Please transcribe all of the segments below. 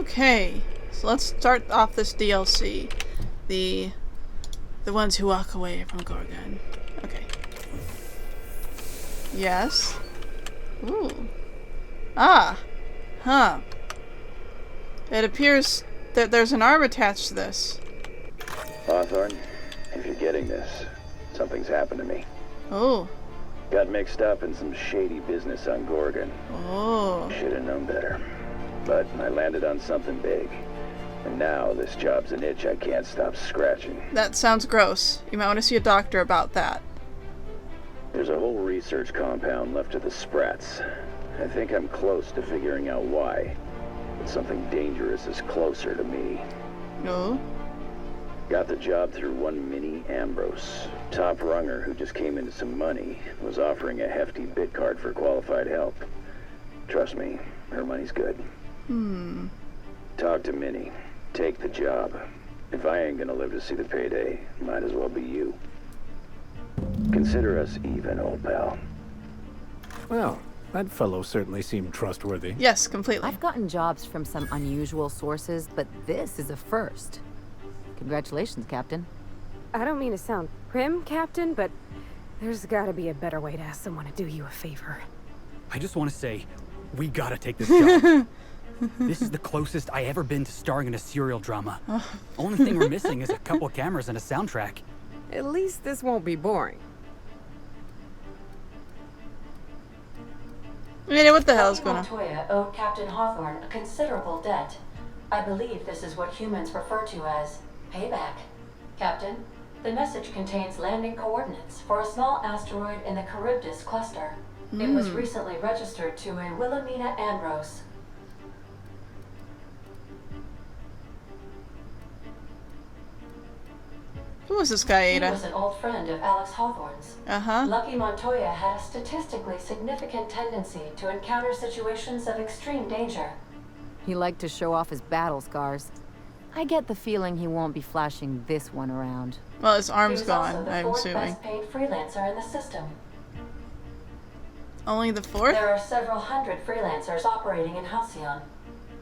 Okay, so let's start off this DLC. The ones who walk away from Gorgon. Okay. Yes. Ooh. Ah. Huh. It appears that there's an arm attached to this. Hawthorne, if you're getting this, something's happened to me. Oh. Got mixed up in some shady business on Gorgon. Oh. Should have known better. But I landed on something big. And now this job's an itch I can't stop scratching. That sounds gross. You might want to see a doctor about that. There's a whole research compound left of the sprats. I think I'm close to figuring out why. But something dangerous is closer to me. No. Got the job through one Minnie Ambrose. Top runger who just came into some money. Was offering a hefty bid card for qualified help. Trust me, her money's good. Talk to Minnie. Take the job. If I ain't gonna live to see the payday, might as well be you. Consider us even, old pal. Well, that fellow certainly seemed trustworthy. Yes, completely. I've gotten jobs from some unusual sources, but this is a first. Congratulations, Captain. I don't mean to sound prim, Captain, but there's gotta be a better way to ask someone to do you a favor. I just want to say, we gotta take this job. This is the closest I ever been to starring in a serial drama. Only thing we're missing is a couple cameras and a soundtrack. At least this won't be boring. I mean, what the hell is going on? Montoya owed Captain Hawthorne a considerable debt. I believe this is what humans refer to as payback. Captain, the message contains landing coordinates for a small asteroid in the Charybdis cluster. It was recently registered to a Wilhelmina Ambrose. Who was this guy, He Ada? was an old friend of Alex Hawthorne's. Uh-huh. Lucky Montoya had a statistically significant tendency to encounter situations of extreme danger. He liked to show off his battle scars. I get the feeling he won't be flashing this one around. Well, his He arm's was also gone, the I'm fourth assuming. best paid freelancer in the system. Only the fourth? There are several hundred freelancers operating in Halcyon.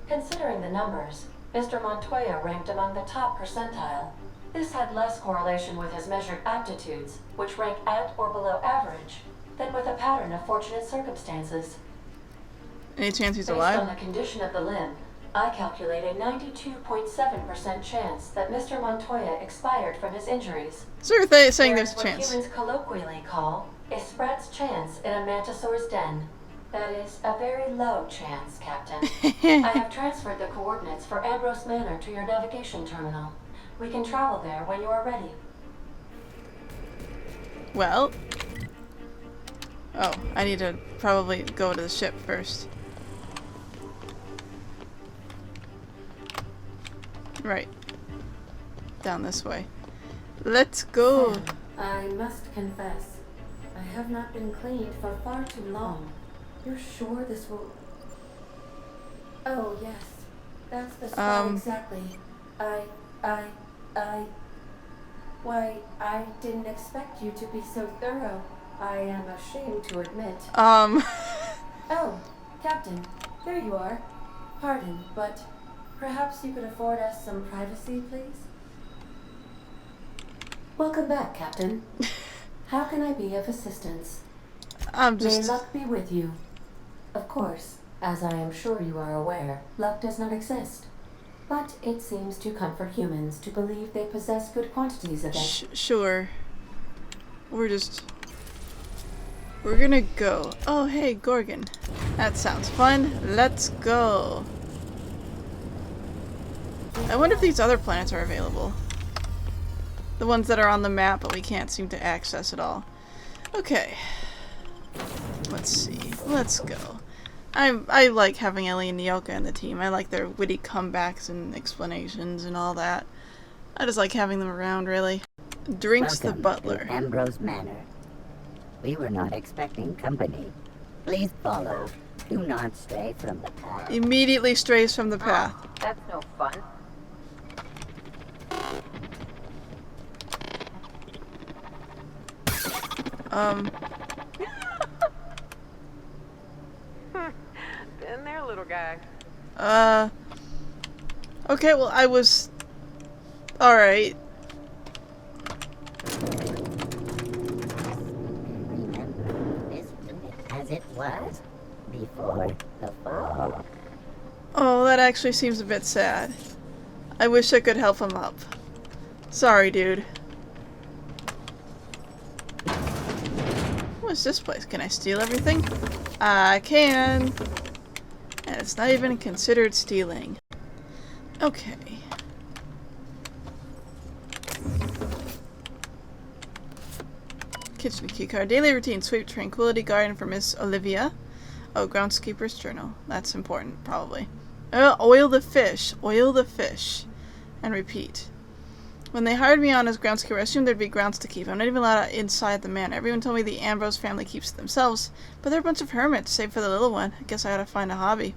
Considering the numbers, Mr. Montoya ranked among the top percentile. This had less correlation with his measured aptitudes, which rank at or below average, than with a pattern of fortunate circumstances. Any chance he's Based alive? on the condition of the limb, I calculate a 92.7% chance that Mr. Montoya expired from his injuries. So you're saying Whereas there's a what chance. humans colloquially call a sprat's chance in a mantisaur's den. That is a very low chance, Captain. I have transferred the coordinates for Ambrose Manor to your navigation terminal. We can travel there when you are ready. Well. Oh, I need to probably go to the ship first. Right. Down this way. Let's go. Sam, I must confess, I have not been cleaned for far too long. You're sure this will... Oh, yes. That's the spot exactly. Why, I didn't expect you to be so thorough. I am ashamed to admit. Oh, Captain, here you are. Pardon, but perhaps you could afford us some privacy, please? Welcome back, Captain. How can I be of assistance? I'm May just... luck be with you. Of course, as I am sure you are aware, luck does not exist. But it seems to comfort humans to believe they possess good quantities of it. Sure. We're gonna go. Oh, hey, Gorgon. That sounds fun. Let's go. I wonder if these other planets are available. The ones that are on the map, but we can't seem to access at all. Okay. Let's see. Let's go. I like having Ellie and Nyoka in the team. I like their witty comebacks and explanations and all that. I just like having them around, really. Drinks Welcome the Butler. to Ambrose Manor. We were not expecting company. Please follow. Do not stray from the path. Immediately strays from the path. That's no fun. Been there, little guy. Okay, well, I was... Alright. Remember this unit as it was before the fall. Oh, that actually seems a bit sad. I wish I could help him up. Sorry, dude. What's this place? Can I steal everything? I can. And it's not even considered stealing. Okay. Kitchen keycard. Daily routine. Sweep Tranquility Garden for Miss Olivia. Oh, groundskeeper's journal. That's important, probably. Oil the fish. Oil the fish. And repeat. When they hired me on as groundskeeper, I assumed there'd be grounds to keep. I'm not even allowed inside the manor. Everyone told me the Ambrose family keeps to themselves, but they're a bunch of hermits, save for the little one. I guess I ought to find a hobby.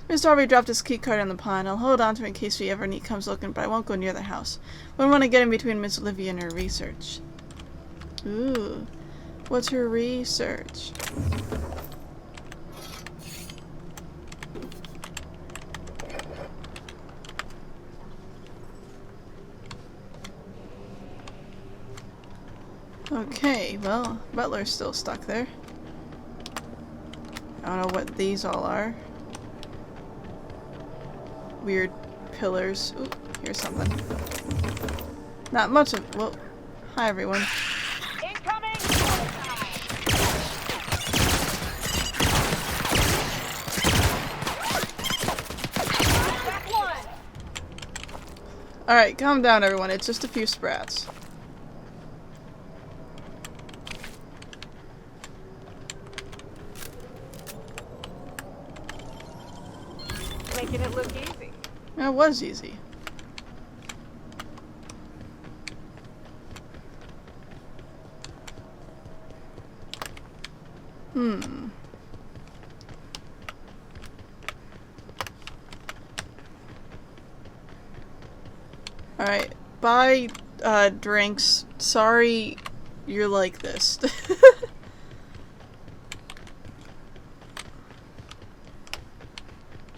Mr. Aubrey dropped his keycard in the pond. I'll hold on to it in case he ever comes looking, but I won't go near the house. Wouldn't want to get in between Miss Olivia and her research. Ooh. What's her research? Okay, well, Butler's still stuck there. I don't know what these all are. Weird pillars. Ooh, here's something. Not much of... Whoa. Hi, everyone. Incoming! Alright, calm down, everyone. It's just a few sprats. Making it look easy. That was easy. Alright, buy drinks. Sorry you're like this.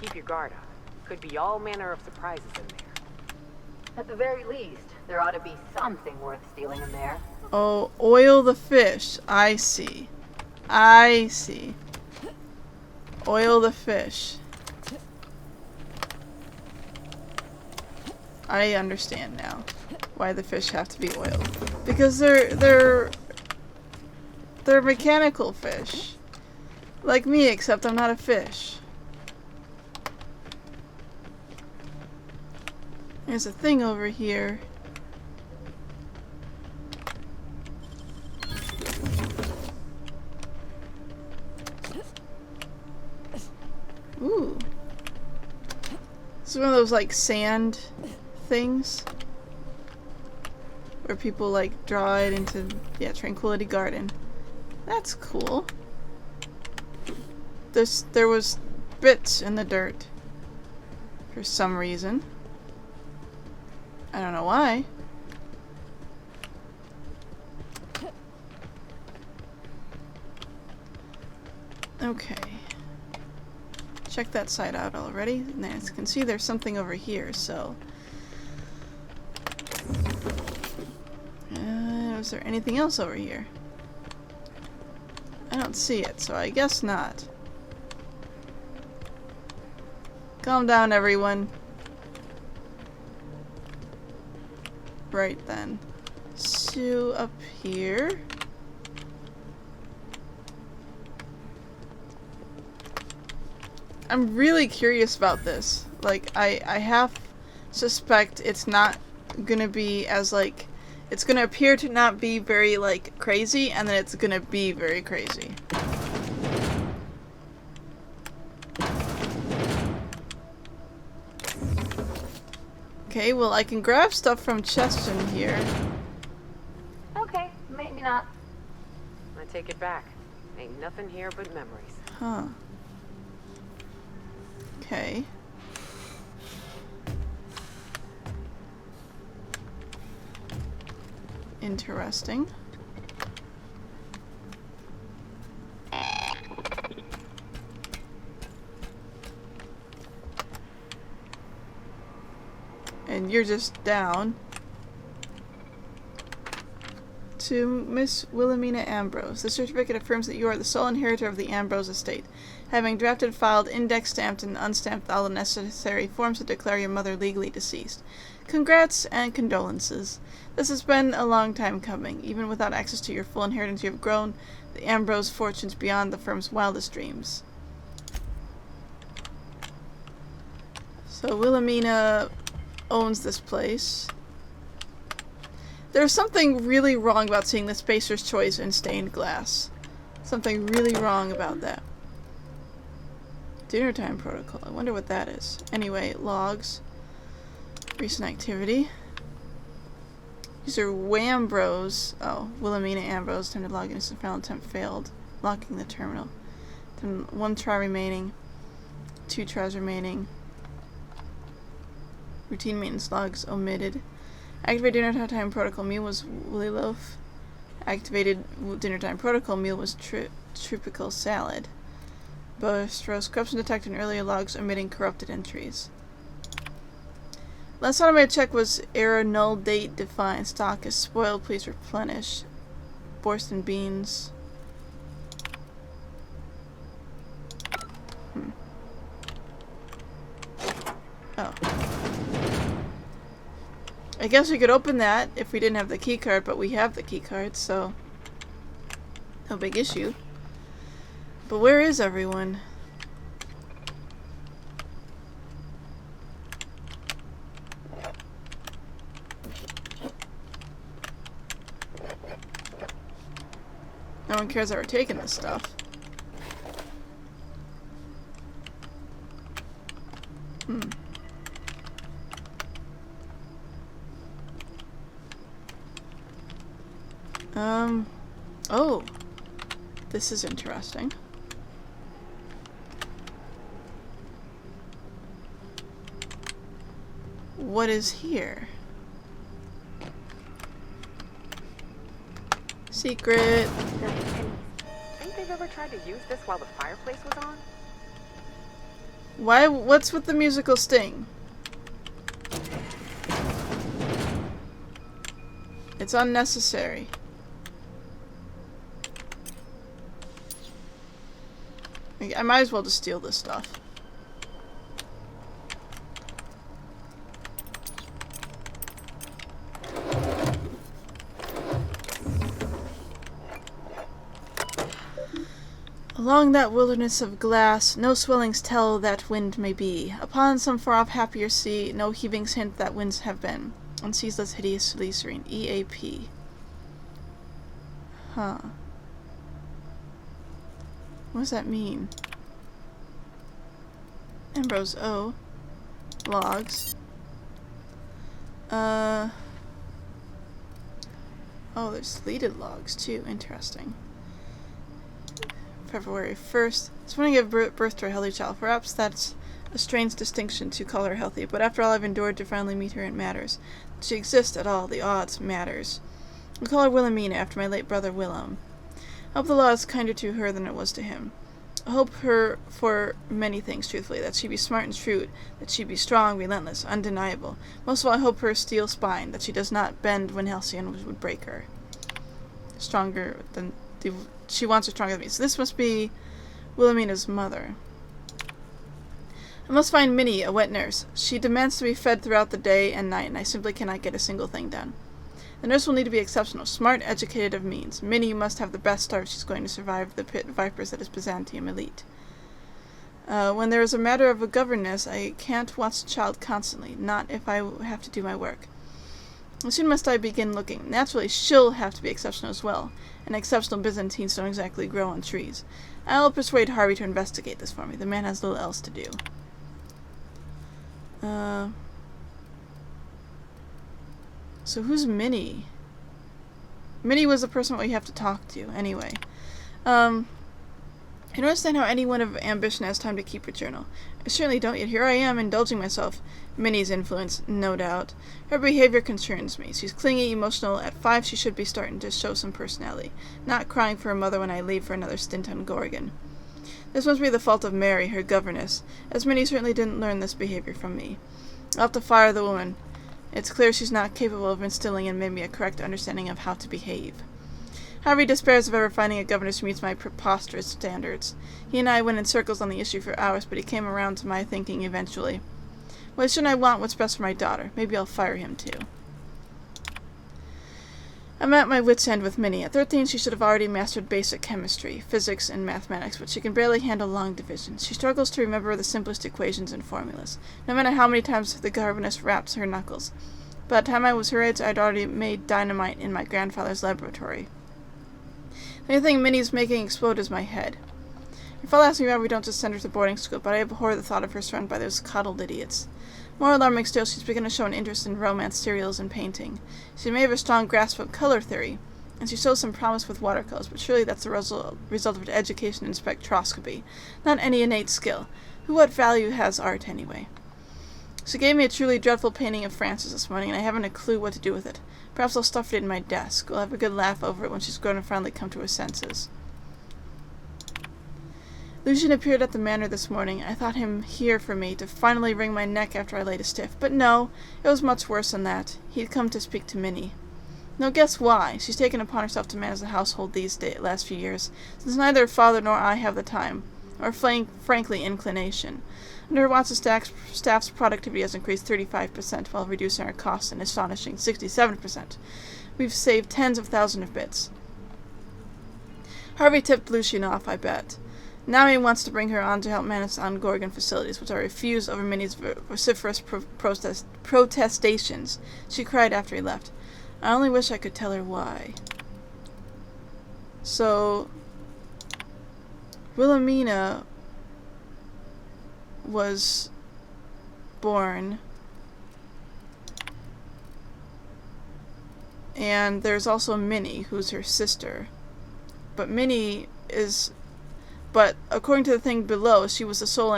Keep your guard up. Could be all manner of surprises in there. At the very least, there ought to be something worth stealing in there. Oh, oil the fish. I see. I see. Oil the fish. I understand now why the fish have to be oiled. Because they're mechanical fish. Like me, except I'm not a fish. There's a thing over here. Ooh. This is one of those like sand things. Where people like draw it into, yeah, Tranquility Garden. That's cool. There was bits in the dirt. For some reason. I don't know why. Okay. Check that side out already. And as you can see, there's something over here, so... is there anything else over here? I don't see it, so I guess not. Calm down, everyone. Right then. So, up here... I'm really curious about this. Like, I half suspect it's not gonna be as, like... It's gonna appear to not be very, like, crazy, and then it's gonna be very crazy. Okay, well, I can grab stuff from chests in here. Okay, maybe not. I take it back. Ain't nothing here but memories. Huh. Okay. Interesting. And you're just down. To Miss Wilhelmina Ambrose. The certificate affirms that you are the sole inheritor of the Ambrose estate, having drafted, filed, index stamped, and unstamped all the necessary forms to declare your mother legally deceased. Congrats and condolences. This has been a long time coming. Even without access to your full inheritance, you have grown the Ambrose fortunes beyond the firm's wildest dreams. So Wilhelmina owns this place. There's something really wrong about seeing the Spacer's Choice in stained glass. Something really wrong about that. Dinner time protocol. I wonder what that is. Anyway, logs. Recent activity. These are Wambros. Oh, Wilhelmina Ambrose. Time to log in. Final attempt failed. Locking the terminal. Then 1 try remaining. 2 tries remaining. Routine maintenance logs omitted. Activate dinner time protocol. Meal was woolly loaf. Activated dinner time protocol. Meal was tropical salad. Burst roast. Corruption detected in earlier logs omitting corrupted entries. Last automated check was error null date defined. Stock is spoiled. Please replenish. Borston beans. Oh. I guess we could open that if we didn't have the key card, but we have the key card, so no big issue. But where is everyone? No one cares that we're taking this stuff. Oh. This is interesting. What is here? Secret. Think they've ever tried to use this while the fireplace was on? Why? What's with the musical sting? It's unnecessary. I might as well just steal this stuff. Along that wilderness of glass, no swellings tell that wind may be. Upon some far-off happier sea, no heavings hint that winds have been. On seas less hideously serene. EAP. Huh. What does that mean? Ambrose O. Logs. Oh, there's deleted logs too. Interesting. February 1st. This morning gave birth to a healthy child. Perhaps that's a strange distinction to call her healthy, but after all I've endured to finally meet her, it matters. That she exists at all, the odds matters. We call her Wilhelmina after my late brother Willem. I hope the law is kinder to her than it was to him. I hope her for many things, truthfully. That she be smart and shrewd, that she be strong, relentless, undeniable. Most of all, I hope her steel spine, that she does not bend when Halcyon would break her. Stronger than... She wants her stronger than me. So this must be Wilhelmina's mother. I must find Minnie, a wet nurse. She demands to be fed throughout the day and night, and I simply cannot get a single thing done. The nurse will need to be exceptional, smart, educated, of means. Minnie must have the best start if she's going to survive the pit vipers that is Byzantium elite. When there is a matter of a governess, I can't watch the child constantly, not if I have to do my work. As soon must I begin looking. Naturally, she'll have to be exceptional as well, and exceptional Byzantines don't exactly grow on trees. I'll persuade Harvey to investigate this for me. The man has little else to do. So who's Minnie? Minnie was the person we have to talk to, anyway. I don't understand how anyone of ambition has time to keep a journal. I certainly don't, yet here I am, indulging myself. Minnie's influence, no doubt. Her behavior concerns me. She's clingy, emotional. At 5, she should be starting to show some personality. Not crying for her mother when I leave for another stint on Gorgon. This must be the fault of Mary, her governess, as Minnie certainly didn't learn this behavior from me. I'll have to fire the woman. It's clear she's not capable of instilling in Mimi a correct understanding of how to behave. Harvey despairs of ever finding a governess who meets my preposterous standards. He and I went in circles on the issue for hours, but he came around to my thinking eventually. Why shouldn't I want what's best for my daughter? Maybe I'll fire him too. I'm at my wit's end with Minnie. At 13, she should have already mastered basic chemistry, physics, and mathematics, but she can barely handle long division. She struggles to remember the simplest equations and formulas, no matter how many times the governess raps her knuckles. By the time I was her age, I'd already made dynamite in my grandfather's laboratory. The only thing Minnie's making explode is my head. Her father asked me why we don't just send her to boarding school, but I abhor the thought of her surrounded by those coddled idiots. More alarming still, she's begun to show an interest in romance serials and painting. She may have a strong grasp of color theory, and she shows some promise with watercolors, but surely that's the result of an education in spectroscopy, not any innate skill. What value has art, anyway? She gave me a truly dreadful painting of Frances this morning, and I haven't a clue what to do with it. Perhaps I'll stuff it in my desk. We'll have a good laugh over it when she's grown and finally come to her senses. Lucian appeared at the manor this morning. I thought him here for me, to finally wring my neck after I laid a stiff. But no, it was much worse than that. He'd come to speak to Minnie. Now guess why? She's taken upon herself to manage the household these last few years, since neither her father nor I have the time, or frankly inclination. Under her Watson staff's productivity has increased 35%, while reducing our costs an astonishing 67%. We've saved tens of thousands of bits. Harvey tipped Lucian off, I bet. Now he wants to bring her on to help manage the Gorgon facilities, which I refused over Minnie's vociferous protestations. She cried after he left. I only wish I could tell her why. So, Wilhelmina was born, and there's also Minnie, who's her sister. But But according to the thing below, she was the sole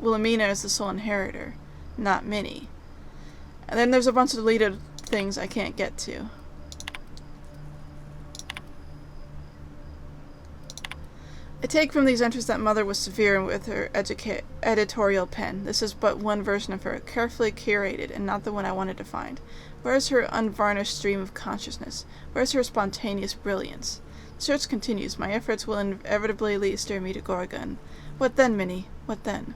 Wilhelmina is the sole inheritor, not Minnie. And then there's a bunch of deleted things I can't get to. I take from these entries that Mother was severe with her editorial pen. This is but one version of her, carefully curated, and not the one I wanted to find. Where is her unvarnished stream of consciousness? Where is her spontaneous brilliance? The search continues. My efforts will inevitably steer me to Gorgon. What then, Minnie? What then?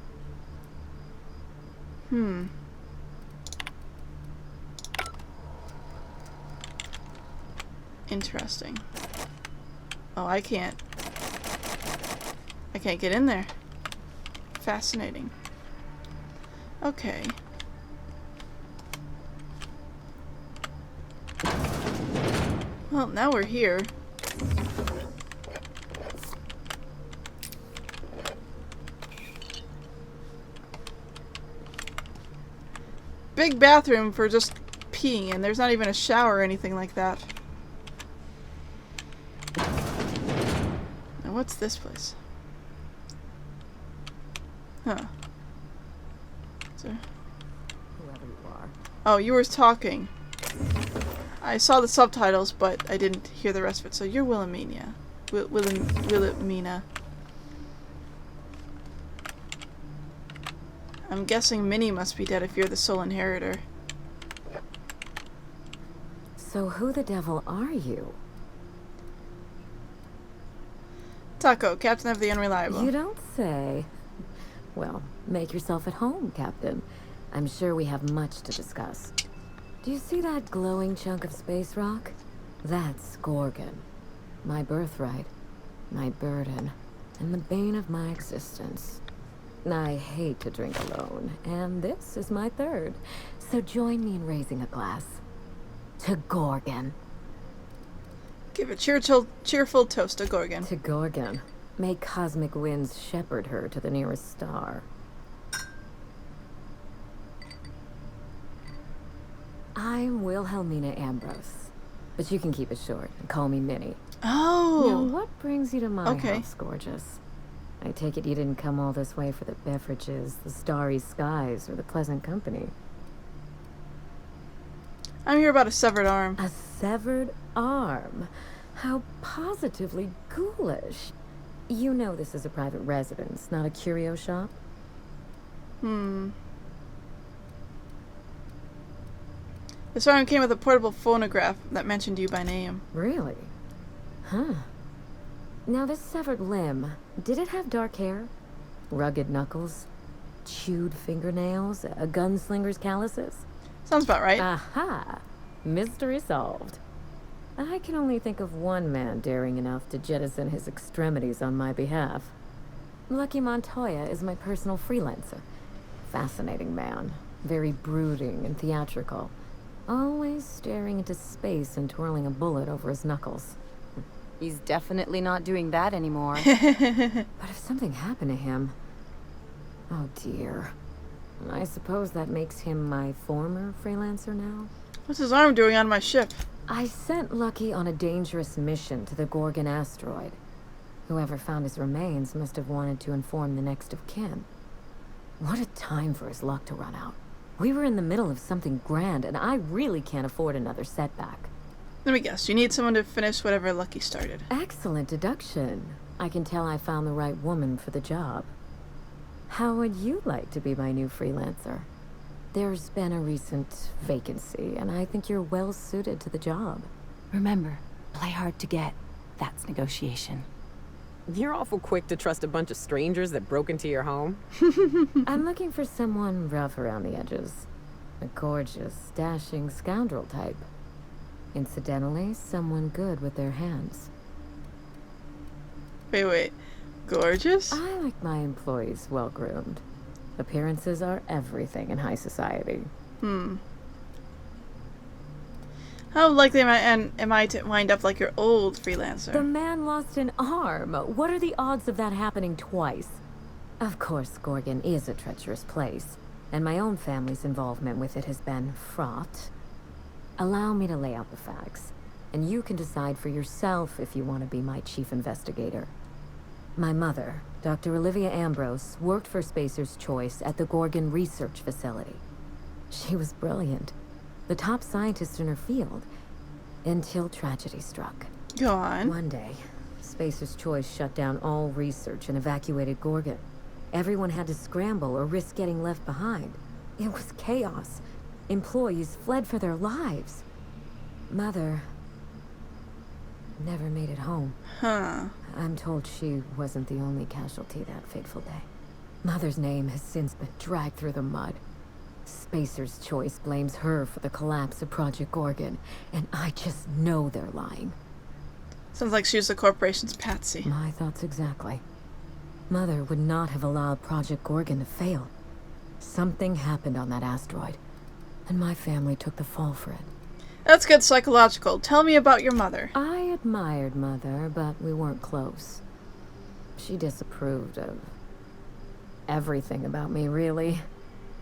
Interesting. Oh, I can't get in there. Fascinating. Okay. Well, now we're here. Big bathroom for just peeing in. There's not even a shower or anything like that. Now what's this place? Huh. Whoever you are. Oh, you were talking. I saw the subtitles, but I didn't hear the rest of it. So you're Wilhelmina. Wilhelmina. I'm guessing Minnie must be dead if you're the sole inheritor. So who the devil are you? Taco, captain of the Unreliable. You don't say. Well, make yourself at home, Captain. I'm sure we have much to discuss. Do you see that glowing chunk of space rock? That's Gorgon. My birthright, my burden, and the bane of my existence. I hate to drink alone, and this is my third. So join me in raising a glass. To Gorgon. Give a cheerful toast to Gorgon. To Gorgon. May cosmic winds shepherd her to the nearest star. I'm Wilhelmina Ambrose, but you can keep it short and call me Minnie. Oh! Now, what brings you to my Okay. house, gorgeous? I take it you didn't come all this way for the beverages, the starry skies, or the pleasant company. I'm here about a severed arm. A severed arm? How positively ghoulish. You know this is a private residence, not a curio shop? This arm came with a portable phonograph that mentioned you by name. Really? Huh. Now this severed limb, did it have dark hair? Rugged knuckles? Chewed fingernails? A gunslinger's calluses? Sounds about right. Aha! Mystery solved. I can only think of one man daring enough to jettison his extremities on my behalf. Lucky Montoya is my personal freelancer. Fascinating man. Very brooding and theatrical. Always staring into space and twirling a bullet over his knuckles. He's definitely not doing that anymore. But if something happened to him... Oh dear. I suppose that makes him my former freelancer now? What's his arm doing on my ship? I sent Lucky on a dangerous mission to the Gorgon asteroid. Whoever found his remains must have wanted to inform the next of kin. What a time for his luck to run out. We were in the middle of something grand, and I really can't afford another setback. Let me guess, you need someone to finish whatever Lucky started. Excellent deduction. I can tell I found the right woman for the job. How would you like to be my new freelancer? There's been a recent vacancy, and I think you're well suited to the job. Remember, play hard to get. That's negotiation. You're awful quick to trust a bunch of strangers that broke into your home. I'm looking for someone rough around the edges. A gorgeous, dashing scoundrel type. Incidentally, someone good with their hands. Wait. Gorgeous? I like my employees well-groomed. Appearances are everything in high society. How likely am I to wind up like your old freelancer? The man lost an arm. What are the odds of that happening twice? Of course, Gorgon is a treacherous place, and my own family's involvement with it has been fraught. Allow me to lay out the facts, and you can decide for yourself if you want to be my chief investigator. My mother, Dr. Olivia Ambrose, worked for Spacer's Choice at the Gorgon Research Facility. She was brilliant, the top scientist in her field, until tragedy struck. Go on. One day, Spacer's Choice shut down all research and evacuated Gorgon. Everyone had to scramble or risk getting left behind. It was chaos. Employees fled for their lives. Mother never made it home. Huh. I'm told she wasn't the only casualty that fateful day. Mother's name has since been dragged through the mud. Spacer's Choice blames her for the collapse of Project Gorgon, and I just know they're lying. Sounds like she was the corporation's patsy. My thoughts exactly. Mother would not have allowed Project Gorgon to fail. Something happened on that asteroid, and my family took the fall for it. That's good psychological. Tell me about your mother. I admired Mother, but we weren't close. She disapproved of everything about me, really.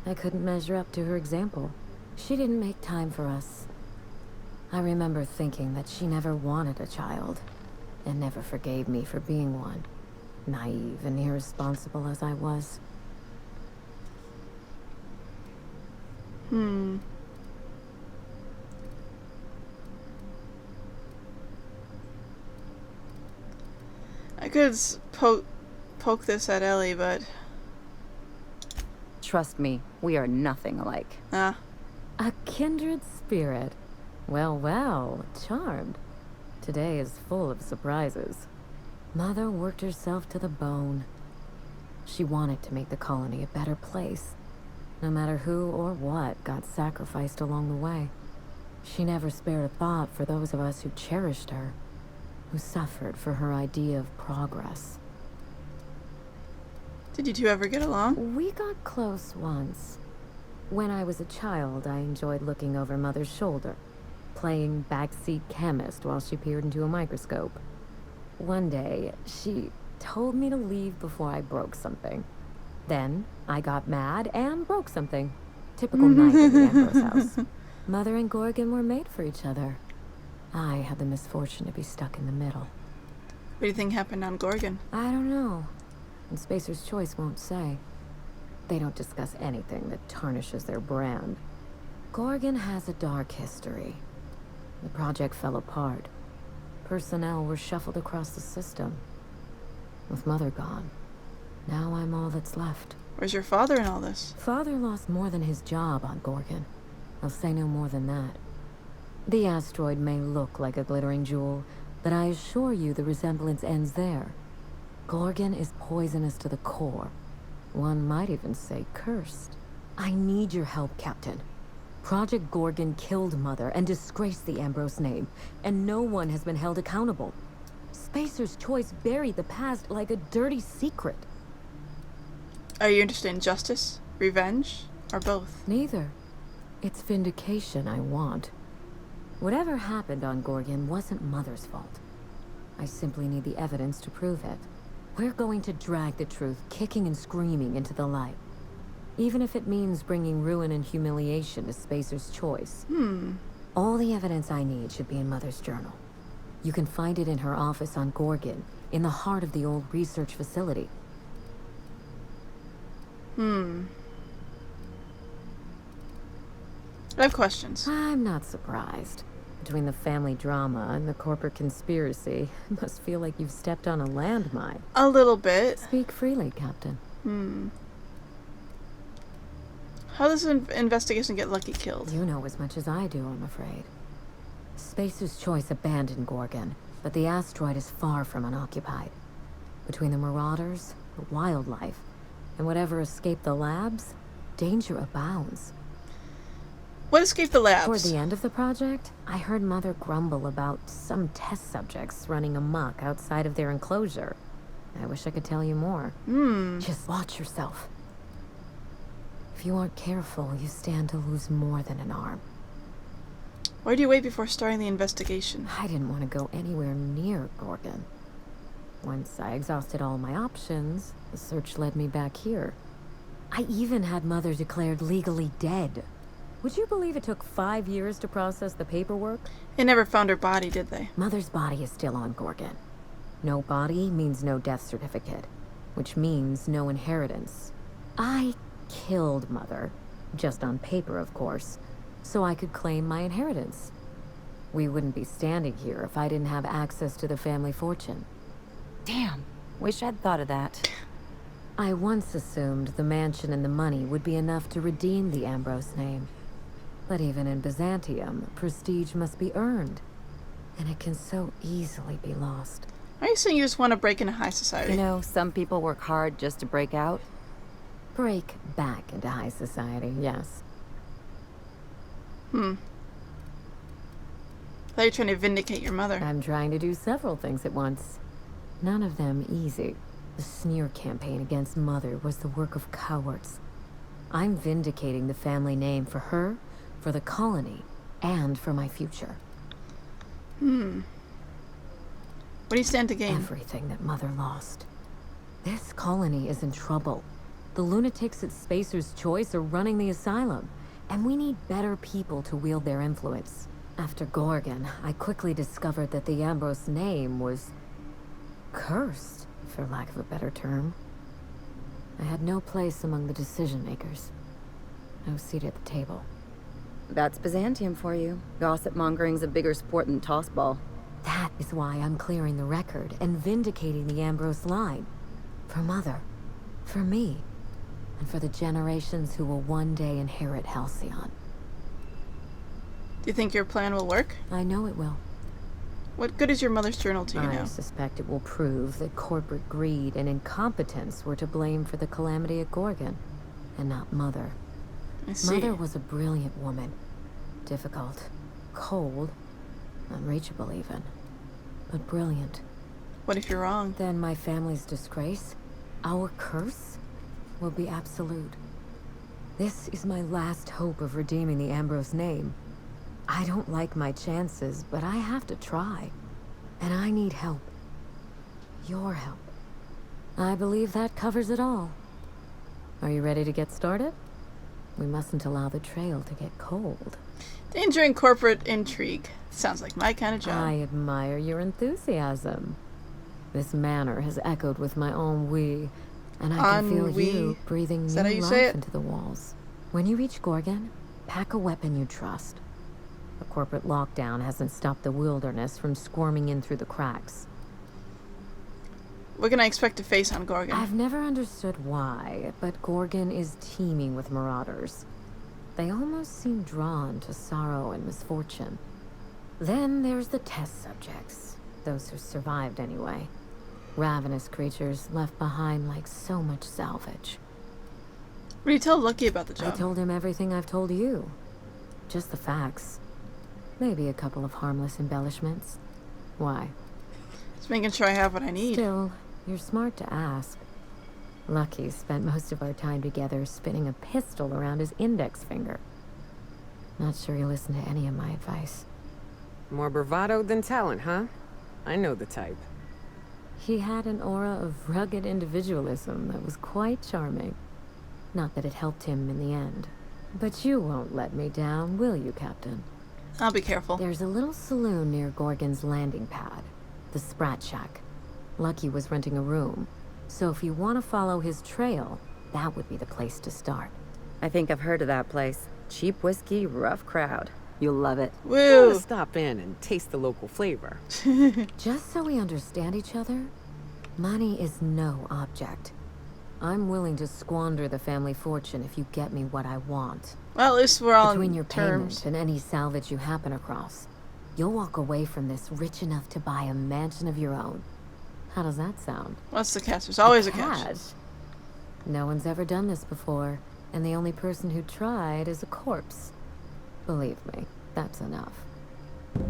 I couldn't measure up to her example. She didn't make time for us. I remember thinking that she never wanted a child, and never forgave me for being one, naive and irresponsible as I was. I could poke this at Ellie, but... Trust me, we are nothing alike. A kindred spirit. Well, well, charmed. Today is full of surprises. Mother worked herself to the bone. She wanted to make the colony a better place, no matter who or what got sacrificed along the way. She never spared a thought for those of us who cherished her, who suffered for her idea of progress. Did you two ever get along? We got close once. When I was a child, I enjoyed looking over Mother's shoulder, playing backseat chemist while she peered into a microscope. One day, she told me to leave before I broke something. Then, I got mad and broke something. Typical night in the Ambrose house. Mother and Gorgon were made for each other. I had the misfortune to be stuck in the middle. What do you think happened on Gorgon? I don't know. And Spacer's Choice won't say. They don't discuss anything that tarnishes their brand. Gorgon has a dark history. The project fell apart. Personnel were shuffled across the system. With Mother gone, now I'm all that's left. Where's your father in all this? Father lost more than his job on Gorgon. I'll say no more than that. The asteroid may look like a glittering jewel, but I assure you the resemblance ends there. Gorgon is poisonous to the core. One might even say cursed. I need your help, Captain. Project Gorgon killed Mother and disgraced the Ambrose name, and no one has been held accountable. Spacer's Choice buried the past like a dirty secret. Are you interested in justice, revenge, or both? Neither. It's vindication I want. Whatever happened on Gorgon wasn't Mother's fault. I simply need the evidence to prove it. We're going to drag the truth kicking and screaming into the light. Even if it means bringing ruin and humiliation to Spacer's Choice. All the evidence I need should be in Mother's journal. You can find it in her office on Gorgon, in the heart of the old research facility. I have questions. I'm not surprised. Between the family drama and the corporate conspiracy, it must feel like you've stepped on a landmine. A little bit. Speak freely, Captain. How does an investigation get Lucky killed? You know as much as I do, I'm afraid. Spacer's Choice abandoned Gorgon, but the asteroid is far from unoccupied. Between the marauders, the wildlife, and whatever escaped the labs, danger abounds. What escaped the labs? Toward the end of the project, I heard Mother grumble about some test subjects running amok outside of their enclosure. I wish I could tell you more. Just watch yourself. If you aren't careful, you stand to lose more than an arm. Why do you wait before starting the investigation? I didn't want to go anywhere near Gorgon. Once I exhausted all my options, the search led me back here. I even had Mother declared legally dead. Would you believe it took 5 years to process the paperwork? They never found her body, did they? Mother's body is still on Gorgon. No body means no death certificate, which means no inheritance. I killed Mother, just on paper, of course, so I could claim my inheritance. We wouldn't be standing here if I didn't have access to the family fortune. Damn. Wish I'd thought of that. I once assumed the mansion and the money would be enough to redeem the Ambrose name. But even in Byzantium, prestige must be earned. And it can so easily be lost. Are you saying you just want to break into high society? You know, some people work hard just to break out. Break back into high society, yes. I thought you were trying to vindicate your mother. I'm trying to do several things at once. None of them easy. The smear campaign against Mother was the work of cowards. I'm vindicating the family name for her, for the colony, and for my future. What do you stand to gain? Everything that Mother lost. This colony is in trouble. The lunatics at Spacer's Choice are running the asylum, and we need better people to wield their influence. After Gorgon, I quickly discovered that the Ambrose name was cursed, for lack of a better term. I had no place among the decision makers. No seat at the table. That's Byzantium for you. Gossip mongering's a bigger sport than tossball. That is why I'm clearing the record and vindicating the Ambrose line. For Mother, for me, and for the generations who will one day inherit Halcyon. Do you think your plan will work? I know it will. What good is your mother's journal to you I now? suspect it will prove that corporate greed and incompetence were to blame for the calamity at Gorgon, and not Mother. I see. Mother was a brilliant woman. Difficult, cold, unreachable even, but brilliant. What if you're wrong? Then my family's disgrace, our curse, will be absolute. This is my last hope of redeeming the Ambrose name. I don't like my chances, but I have to try. And I need help. Your help. I believe that covers it all. Are you ready to get started? We mustn't allow the trail to get cold. Danger and corporate intrigue. Sounds like my kind of job. I admire your enthusiasm. This manor has echoed with my ennui, and I can feel you breathing new life into the walls. When you reach Gorgon, pack a weapon you trust. The corporate lockdown hasn't stopped the wilderness from squirming in through the cracks. What can I expect to face on Gorgon? I've never understood why, but Gorgon is teeming with marauders. They almost seem drawn to sorrow and misfortune. Then there's the test subjects, those who survived anyway. Ravenous creatures left behind like so much salvage. What do you tell Lucky about the job? I told him everything I've told you. Just the facts. Maybe a couple of harmless embellishments. Why? Just making sure I have what I need. Still, you're smart to ask. Lucky spent most of our time together spinning a pistol around his index finger. Not sure he listened to any of my advice. More bravado than talent, huh? I know the type. He had an aura of rugged individualism that was quite charming. Not that it helped him in the end. But you won't let me down, will you, Captain? I'll be careful. There's a little saloon near Gorgon's landing pad. The Sprat Shack. Lucky was renting a room. So if you want to follow his trail, that would be the place to start. I think I've heard of that place. Cheap whiskey, rough crowd. You'll love it. Woo! Gotta stop in and taste the local flavor. Just so we understand each other, money is no object. I'm willing to squander the family fortune if you get me what I want. Well, at least we're all Between on your terms. payment and any salvage you happen across, you'll walk away from this rich enough to buy a mansion of your own. How does that sound? What's the catch? There's always a catch. Catch? No one's ever done this before, and the only person who tried is a corpse. Believe me, that's enough.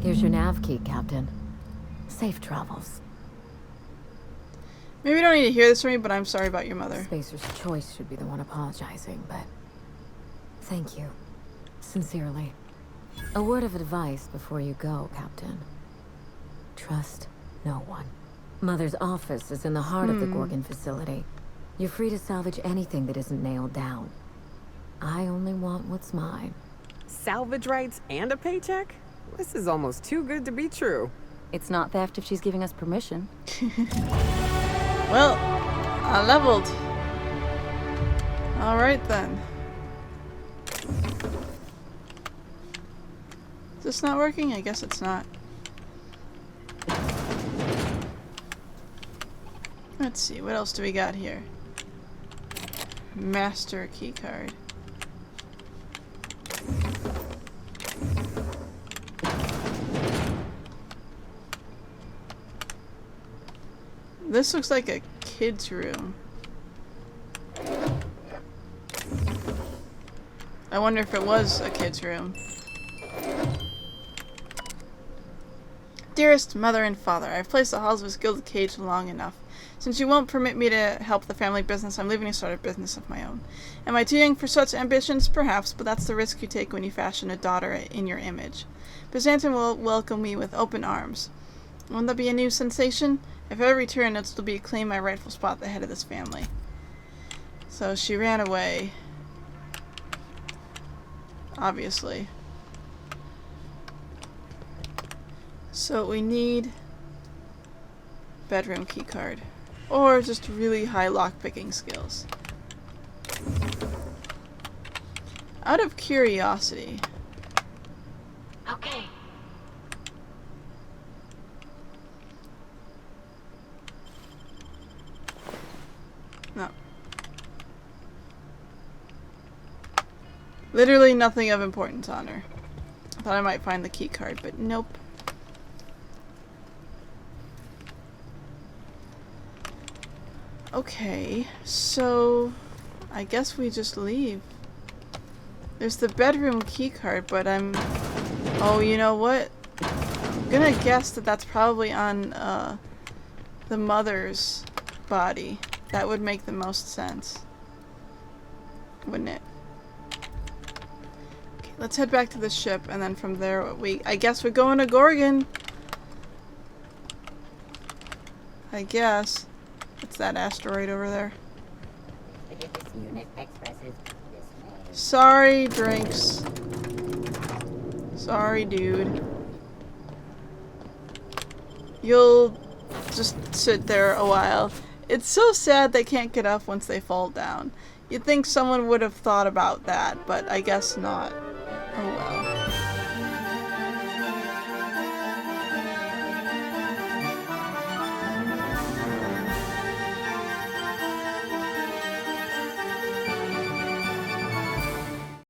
Here's your nav key, Captain. Safe travels. Maybe you don't need to hear this from me, but I'm sorry about your mother. Spacer's Choice should be the one apologizing, but thank you. Sincerely. A word of advice before you go, Captain. Trust no one. Mother's office is in the heart of the Gorgon facility. You're free to salvage anything that isn't nailed down. I only want what's mine. Salvage rights and a paycheck? This is almost too good to be true. It's not theft if she's giving us permission. Well, I leveled. Alright then. Is this not working? I guess it's not. Let's see, what else do we got here? Master keycard. This looks like a kid's room. I wonder if it was a kid's room. Dearest mother and father, I've placed the halls of this gilded cage long enough. Since you won't permit me to help the family business, I'm leaving to start a business of my own. Am I too young for such ambitions? Perhaps, but that's the risk you take when you fashion a daughter in your image. Byzantium will welcome me with open arms. Won't that be a new sensation? If I return, it'll be to claim my rightful spot at the head of this family. So she ran away. Obviously. So we need bedroom keycard. Or just really high lockpicking skills. Out of curiosity. Okay. No. Literally nothing of importance on her. I thought I might find the key card, but nope. Okay, so I guess we just leave. There's the bedroom key card, but oh, you know what? I'm gonna guess that that's probably on the mother's body. That would make the most sense, wouldn't it? Okay, let's head back to the ship, and then from there I guess we're going to Gorgon. I guess. It's that asteroid over there. This unit expresses dismay. Sorry, drinks. Sorry, dude. You'll just sit there a while. It's so sad they can't get up once they fall down. You'd think someone would have thought about that, but I guess not. Oh well.